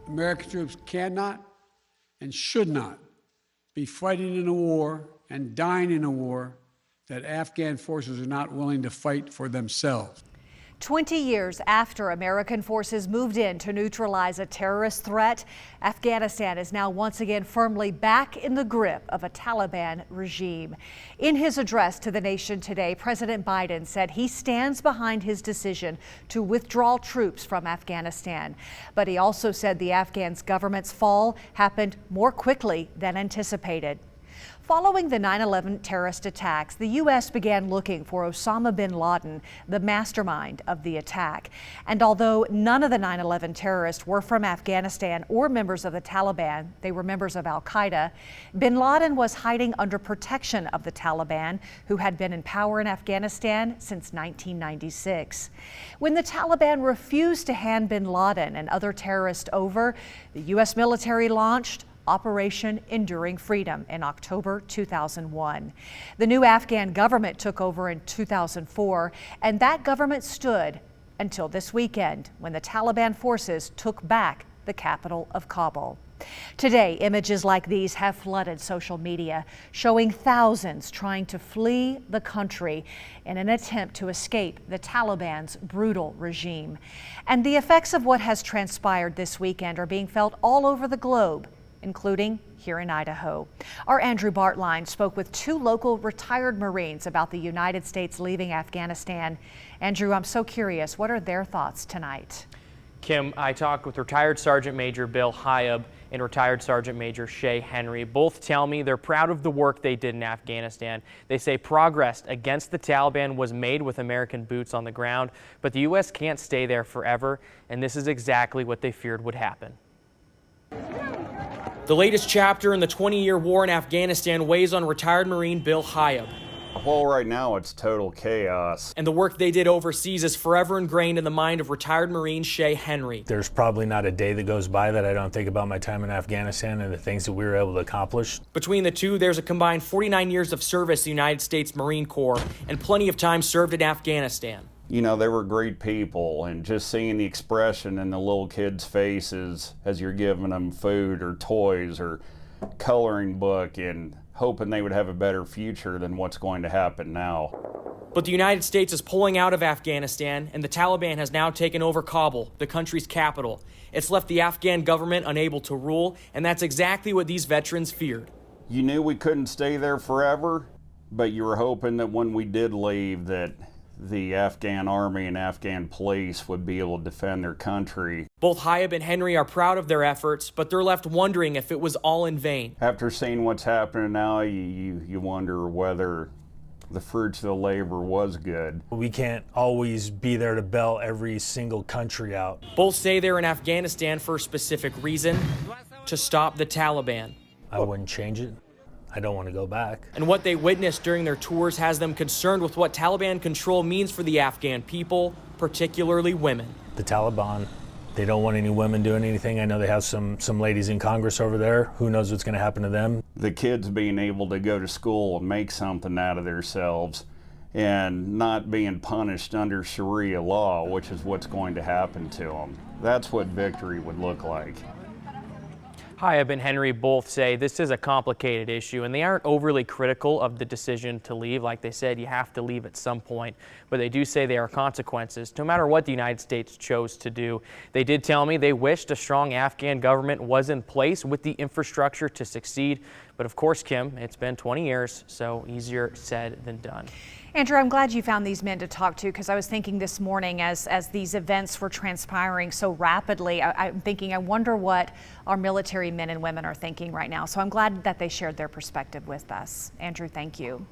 American troops cannot and should not be fighting in a war and dying in a war that Afghan forces are not willing to fight for themselves. 20 years after American forces moved in to neutralize a terrorist threat, Afghanistan is now once again firmly back in the grip of a Taliban regime. In his address to the nation today, President Biden said he stands behind his decision to withdraw troops from Afghanistan. But he also said the Afghan government's fall happened more quickly than anticipated. Following the 9/11 terrorist attacks, the U.S. began looking for Osama bin Laden, the mastermind of the attack. And although none of the 9/11 terrorists were from Afghanistan or members of the Taliban, they were members of al-Qaeda, bin Laden was hiding under protection of the Taliban, who had been in power in Afghanistan since 1996. When the Taliban refused to hand bin Laden and other terrorists over, the U.S. military launched Operation Enduring Freedom in October 2001. The new Afghan government took over in 2004, and that government stood until this weekend when the Taliban forces took back the capital of Kabul. Today, images like these have flooded social media, showing thousands trying to flee the country in an attempt to escape the Taliban's brutal regime. And the effects of what has transpired this weekend are being felt all over the globe, including here in Idaho. Our Andrew Bartline spoke with two local retired Marines about the United States leaving Afghanistan. Andrew, I'm so curious, what are their thoughts tonight? Kim, I talked with retired Sergeant Major Bill Hyab and retired Sergeant Major Shay Henry. Both tell me they're proud of the work they did in Afghanistan. They say progress against the Taliban was made with American boots on the ground, but the U.S. can't stay there forever, and this is exactly what they feared would happen. The latest chapter in the 20-year war in Afghanistan weighs on retired Marine Bill Hyab. Well, right now it's total chaos. And the work they did overseas is forever ingrained in the mind of retired Marine Shay Henry. There's probably not a day that goes by that I don't think about my time in Afghanistan and the things that we were able to accomplish. Between the two, there's a combined 49 years of service in the United States Marine Corps and plenty of time served in Afghanistan. You know, they were great people, and just seeing the expression in the little kids' faces as you're giving them food or toys or coloring book and hoping they would have a better future than what's going to happen now. But the United States is pulling out of Afghanistan, and the Taliban has now taken over Kabul, the country's capital. It's left the Afghan government unable to rule, and that's exactly what these veterans feared. You knew we couldn't stay there forever, but you were hoping that when we did leave that the Afghan army and Afghan police would be able to defend their country. Both Hyab and Henry are proud of their efforts, but they're left wondering if it was all in vain. After seeing what's happening now, you wonder whether the fruits of the labor was good. We can't always be there to bail every single country out. Both say they're in Afghanistan for a specific reason: to stop the Taliban. I wouldn't change it. I don't want to go back. And what they witnessed during their tours has them concerned with what Taliban control means for the Afghan people, particularly women. The Taliban, they don't want any women doing anything. I know they have some ladies in Congress over there. Who knows what's going to happen to them? The kids being able to go to school and make something out of themselves and not being punished under Sharia law, which is what's going to happen to them. That's what victory would look like. Hyab and Henry both say this is a complicated issue, and they aren't overly critical of the decision to leave. Like they said, you have to leave at some point, but they do say there are consequences no matter what the United States chose to do. They did tell me they wished a strong Afghan government was in place with the infrastructure to succeed. But of course, Kim, it's been 20 years, so easier said than done. Andrew, I'm glad you found these men to talk to, because I was thinking this morning as these events were transpiring so rapidly, I'm thinking, I wonder what our military men and women are thinking right now. So I'm glad that they shared their perspective with us. Andrew, thank you.